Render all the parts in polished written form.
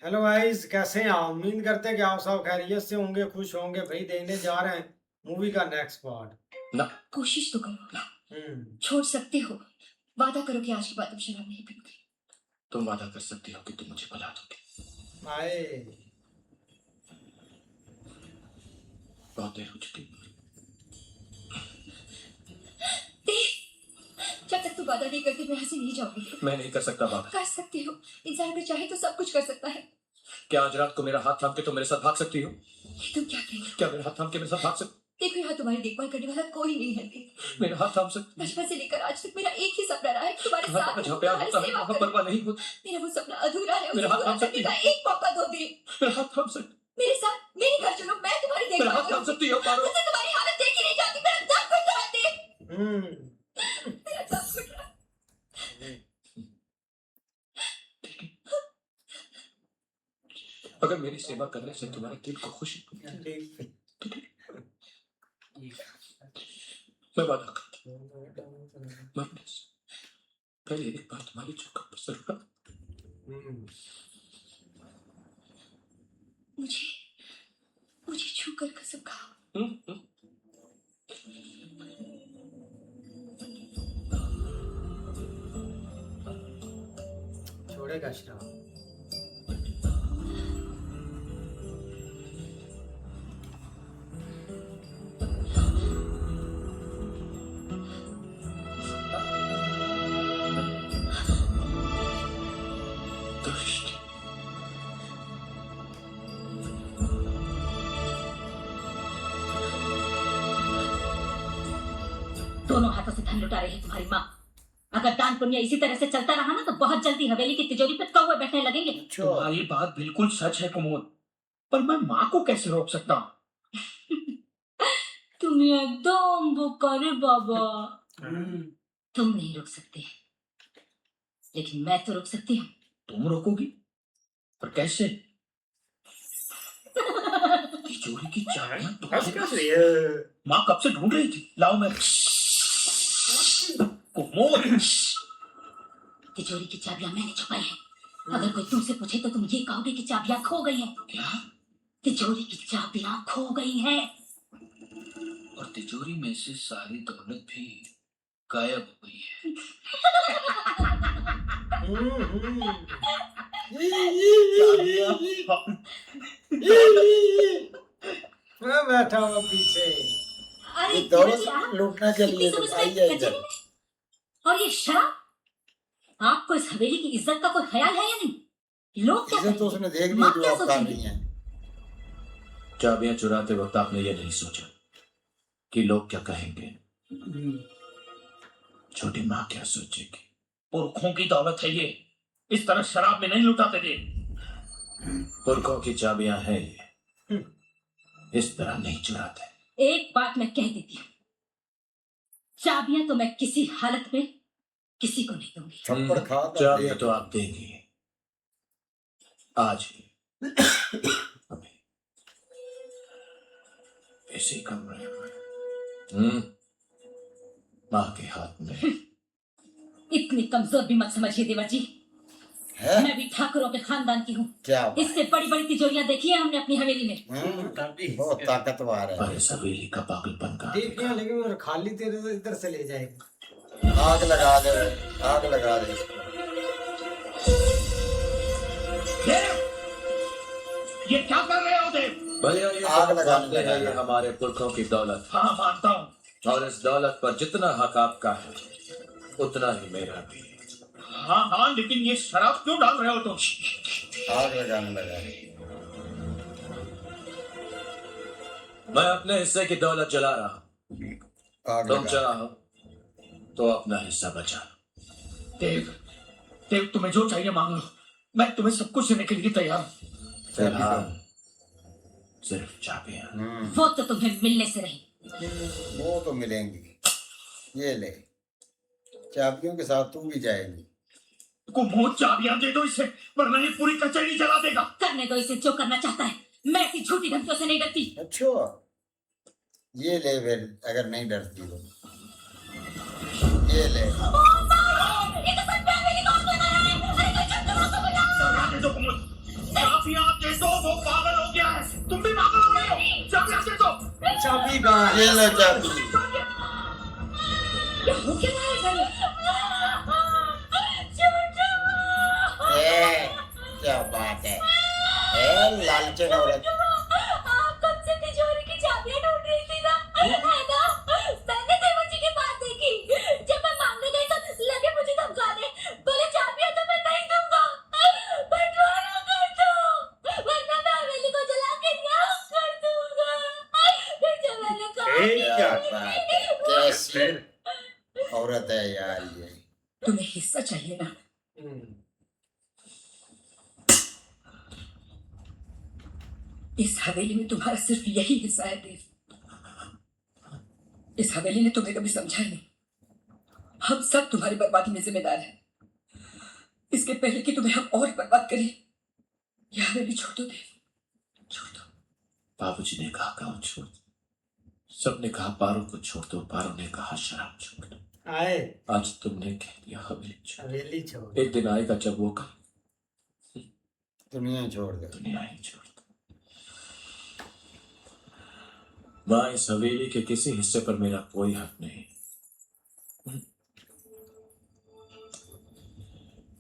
Hello guys, कैसे हैं आप? उम्मीद करते हैं कि आप सब खैरियत से होंगे, खुश होंगे। भाई देखने जा रहे हैं मूवी का नेक्स्ट पार्ट। ना कोशिश तो करो, हम्म। छोड़ सकते हो। वादा करो कि आज के बाद तुम शराब नहीं पीओगे। तुम वादा कर सकती हो कि तुम मुझे भुला दोगे। आए। बहुत देर हो चुकी। जब तक तू वादा नहीं करती मैं यहाँ से नहीं जाऊंगी। मैं नहीं कर सकता वादा। कर सकते हो, इंसान अगर चाहे तो सब कुछ कर सकता है। क्या आज रात को मेरा हाथ थाम के तुम मेरे साथ भाग सकती हो? ये तुम क्या कह रहे हो? क्या मेरा हाथ थाम के मेरे साथ भाग सकती? देखो यहाँ तुम्हारी देखभाल करने वाला कोई नहीं है। मेरा हाथ थाम सकती? बचपन से लेकर आज तक मेरा एक ही सपना रहा है कि तुम्हारे साथ जहाँ प्यार तुम्हारी होता है सेवा वहाँ करूं। परवाह नहीं होती। मेरा वो सपना अधूरा है, उसे मेरा हाथ पूरा थाम सकती करने का एक मौका दो दे। मेरा हाथ थाम सकती? मेरे साथ मेरे घर चलो, मैं तुम्हारी मेरा देखभाल हाथ थाम करूंगी। सकती हो पारो? मुझे तुम्हारी हालत देखी नहीं जाती, मेरा दम घुट रहा है देख। मेरा दम घुट रहा है। अगर मेरी सेवा करने से तुम्हारे दिल को खुशी मैं वादा करता हूँ, मैं अपने से पहले एक बार तुम्हारी चौखट पर जरूर मुझे मुझे छूकर कसम खाओ। छोड़ेगा शराब। दोनों हाथों से धन लुटा रही है तुम्हारी माँ। अगर दान पुण्य इसी तरह से चलता रहा ना तो बहुत जल्दी हवेली की तिजोरी पे कौवे बैठने लगेंगे। तुम्हारी बात बिल्कुल सच है कुमोद, पर मैं माँ को कैसे रोक सकता हूँ? तुम एकदम बोका रे बाबा। तुम नहीं रोक सकते, लेकिन मैं तो रोक सकती हूँ। तुम रोकोगी? पर कैसे? तिजोरी की चाबियां तुम्हारे पास? माँ कब से ढूंढ रही थी। लाओ मैं कुमोद। तिजोरी की चाबियां मैंने छुपाई हैं। अगर कोई तुमसे पूछे तो तुम ये कहोगे कि चाबियां खो गई हैं। क्या? तिजोरी की चाबियां खो गई हैं। और तिजोरी में से सारी दौलत भी गायब हो गई है। मैं बैठा हुआ पीछे। अरे ये दौलत आप लूटने के लिए इतनी तो आई है इधर। और ये शराब, आपको इस हवेली की इज्जत का कोई ख्याल है या नहीं? लोग क्या इज्जत तो कहेंगे? उसने देख माँ लिया जो क्या आप कर सोचेंगी? रही हैं। चाबियां चुराते वक्त आपने ये नहीं सोचा कि लोग क्या कहेंगे, छोटी माँ क्या सोचेगी। पुरखों की दौलत है ये, इस तरह शराब में नहीं लुटाते थे। पुरखों की चाबियां हैं ये, इस तरह नहीं चुराते। एक बात मैं कह देती हूँ, चाबियां तो मैं किसी हालत में किसी को नहीं दूंगी। थप्पड़ खा कर चाबियां देख। तो आप देंगी आज ही, अभी इसी कमरे में, माँ के हाथ में। इतनी कमजोर भी मत समझिए देवर जी, है मैं भी ठाकुरों के खानदान की हूँ। क्या बात? इससे बड़ी बड़ी तिजोरियां देखी है हमने अपनी हवेली में। बहुत ताकतवर है। पर इस हवेली का पागलपन का ठीक है, लेकिन वो खाली तेरे इधर से ले जाएगा। आग लगा दे, आग लगा दे इसको। ये क्या कर रहे हो देव? भैया ये आग तो लगाने मानते हैं लगा ये है। हमारे पुरखों की दौलत। हाँ मानता हूँ, और इस दौलत पर जितना हक आपका है उतना ही मेरा भी। हाँ हाँ, लेकिन ये शराब क्यों डाल रहे हो तुम? आग लगाने लगा है। मैं अपने हिस्से की दौलत जला रहा हूँ, आग तुम लगा। चाहो तो अपना हिस्सा बचा। देव, देव तुम्हें जो चाहिए मांग लो, मैं तुम्हें सब कुछ देने के लिए तैयार हूँ। चाबी सिर्फ चाबियां। वो तो तुम्हें मिलने से रही। वो तो मिलेंगी। ये ले, चाबियों के साथ तू भी जाएगी। कुमोद चाबियां दे दो इसे, वरना ये पूरी कचहरी जला देगा। करने दो इसे जो करना चाहता है, मैं ऐसी झूठी धमकियों से नहीं डरती। अच्छा, ये ले फिर, अगर नहीं डरती तो ये ले। ये तो सच में हवेली को आग लगा रहा है। अरे कोई झट से रोको मुझे। दे दो कुमोद। चाबियां दे दो, वो पागल हो गया है। तुम भी पागल हो रहे हो। चाबियां दे दो। चाबी कहाँ है? ये लो चाबी। क्या हो क्या रहा है घर में? ए, क्या बात है? ए, लालचन औरत। आप कब से तिजोरी की चाबियां ढूंढ रही थी ना? है ना? मैंने देवर जी की बात देखी। जब मैं मांगने गई तो लगे मुझे धमकाने। बोले चाबियां तो मैं नहीं दूंगा। बंटवारा कर दो, वरना मैं हवेली को जला के राख कर दूंगा। फिर जब मैंने कहा क्या बात है? कैसी औरत है यार ये। तुम्हें हिस्सा चाहिए ना? इस हवेली में तुम्हारा सिर्फ यही हिस्सा है देव। इस हवेली ने तुम्हें कभी समझा नहीं। हम सब तुम्हारी बर्बादी में जिम्मेदार हैं। इसके पहले कि तुम्हें हम और बर्बाद करें, यह हवेली छोड़ दो देव, छोड़ दो। बाबूजी ने कहा गाँव छोड़ दो, सबने कहा पारो को छोड़ दो, पारो ने कहा शराब छोड़ दो। आए आज तुमने कह दिया हवेली छोड़। हवेली छोड़। एक दिन आएगा जब वो कहा दुनिया छोड़ दो। दुनिया ही छोड़ दो। माँ, इस हवेली के किसी हिस्से पर मेरा कोई हक नहीं,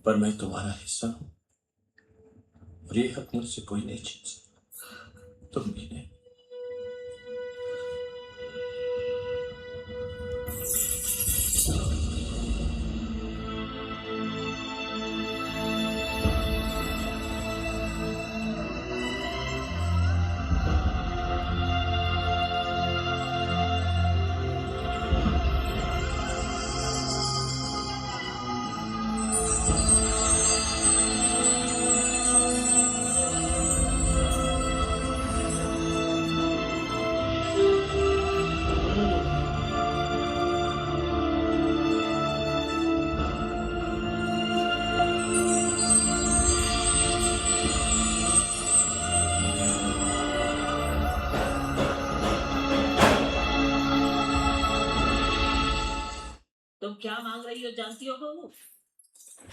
पर मैं तुम्हारा हिस्सा हूं और ये हक मुझसे कोई नहीं छीन सकता, तुम भी नहीं। तुम क्या मांग रही हो जानती हो बहू?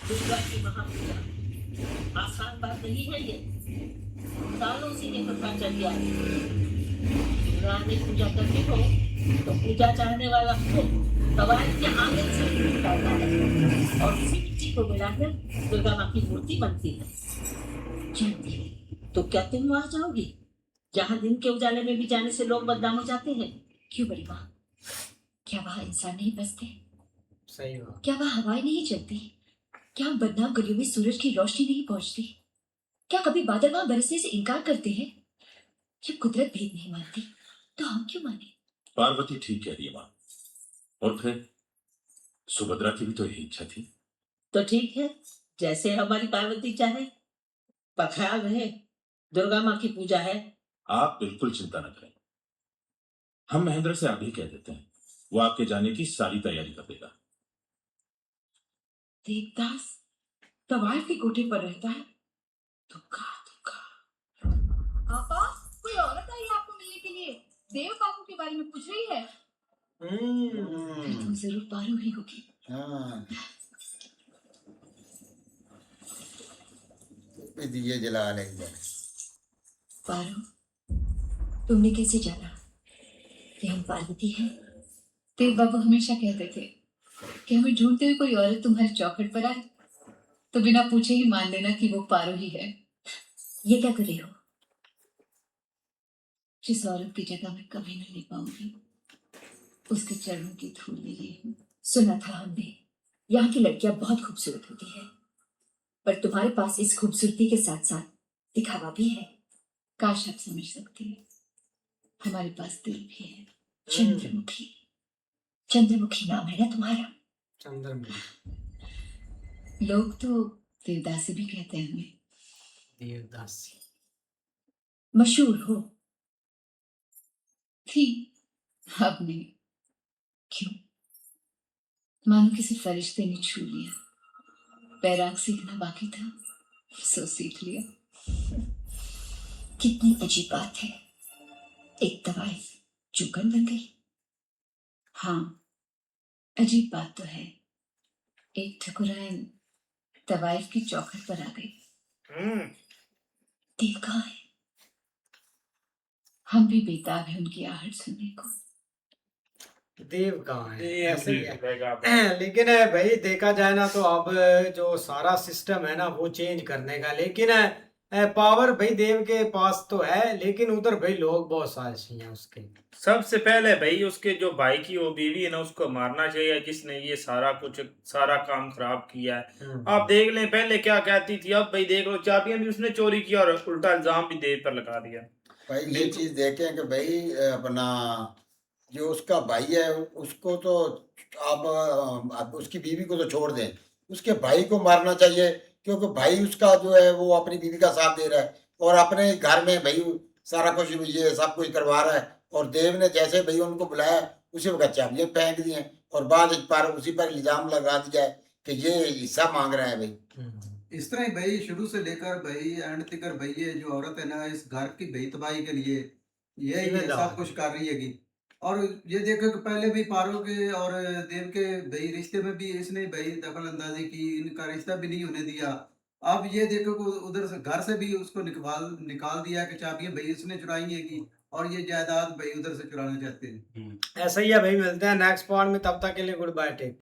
दुर्गा की महापूजा आसान बात नहीं है ये। सालों से ये प्रथा चली आ रही है। रानी पूजा करनी हो तो पूजा चाहने वाला को कवायद के आंगन से निकालता है और उसी मिट्टी को मिलाकर दुर्गा माँ की मूर्ति बनती है। जानती है। तो क्या तुम वहां जाओगी जहाँ दिन के उजाले में भी जाने से लोग बदनाम हो जाते हैं? क्यों बड़ी माँ? क्या वहाँ इंसान नहीं बसते? सही बात। क्या वहाँ हवाएं नहीं चलती? क्या हम बदनाम गलियों में सूरज की रोशनी नहीं पहुंचती? क्या कभी बादल वहां बरसने से इनकार करते हैं? जब कुदरत भेद नहीं मानती तो हम क्यों माने? पार्वती ठीक कह रही है माँ, और फिर सुभद्रा की भी तो यही इच्छा थी। तो ठीक है, जैसे हमारी पार्वती चाहे। पर ख्याल रहे, दुर्गा माँ की पूजा है। आप बिल्कुल चिंता न करें, हम महेंद्र से अभी कह देते हैं, वो आपके जाने की सारी तैयारी कर देगा। देवदास तवाइफ के कोठे पर रहता है। दुर्गा दुर्गा। आपा, कोई औरत आई है आपको मिलने के लिए। देव बाबू के बारे में पूछ रही है। फिर तो जरूर पारो ही होगी। हाँ। दिए जला लेंगे। पारो, तुमने कैसे जाना कि हम पार्वती हैं? देव बाबू हमेशा कहते थे कि हमें ढूंढते हुए कोई औरत तुम्हारी चौखट पर आए तो बिना पूछे ही मान लेना कि वो पारो ही है। ये क्या कर रही हो? जिस औरत की जगह मैं कभी न ले पाऊंगी उसके चरणों की धूल ले रही हूँ। सुना था हमने, यहाँ की लड़कियां बहुत खूबसूरत होती है, पर तुम्हारे पास इस खूबसूरती के साथ साथ दिखावा भी है। काश आप समझ सकती हैं, हमारे पास दिल भी है। चंद्रमुखी। चंद्रमुखी नाम है ना तुम्हारा? चंद्रमुखी। लोग तो देवदासी भी कहते हैं हमें। देवदासी। मशहूर हो? थी, अब नहीं। क्यों? मानो किसी फरिश्ते ने छू लिया। पैराग सीखना बाकी था, सो सीख लिया। कितनी अजीब बात है, एक तवाइफ चूकन बन गई। हाँ, अजीब बात तो है। एक ठकुराइन तवाइफ की चौखट पर आ गई। देव कहाँ है? हम भी बेताब हैं उनकी आहट सुनने को। देव कहाँ है? ये ऐसे ही ऐसे है। रहेगा। लेकिन भाई देखा जाए ना तो अब जो सारा सिस्टम है ना वो चेंज करने का, लेकिन पावर भाई देव के पास तो है, लेकिन उधर भाई लोग बहुत साजिशी हैं उसके। सबसे पहले भाई उसके जो भाई की वो बीवी है ना उसको मारना चाहिए, जिसने ये सारा काम खराब किया है। आप देख लें पहले क्या कहती थी, अब भाई देख लो चाबियां भी उसने चोरी की और उल्टा इल्जाम भी देव पर लगा दिया। भाई ये चीज देखें कि भाई अपना जो उसका भाई है उसको तो आप उसकी बीवी को तो छोड़ दें, उसके भाई को मारना चाहिए, क्योंकि भाई उसका जो है वो अपनी बीवी का साथ दे रहा है और अपने घर में भाई सारा कुछ ये सब कुछ करवा रहा है। और देव ने जैसे भाई उनको बुलाया उसी वक्त चाबियां फेंक दी हैं और बाद पर उसी पर इल्जाम लगा दिया है कि ये हिस्सा मांग रहा है भाई। इस तरह ही भाई शुरू से लेकर भाई एंड तक भाई ये जो औरत है ना इस घर की भाई तबाही के लिए ये जिम्मेदार सब कुछ कर रही है। और ये देखो कि पहले भी पारो के और देव के भाई रिश्ते में भी इसने भाई दखल अंदाजी की, इनका रिश्ता भी नहीं होने दिया। अब ये देखो कि उधर से घर से भी उसको निकाल दिया कि चाबियां भाई उसने चुराई है की और ये जायदाद भाई उधर से चुराना चाहते हैं। ऐसा ही है भाई, मिलते हैं नेक्स्ट पार्ट में, तब तक के लिए गुड बाय टेक।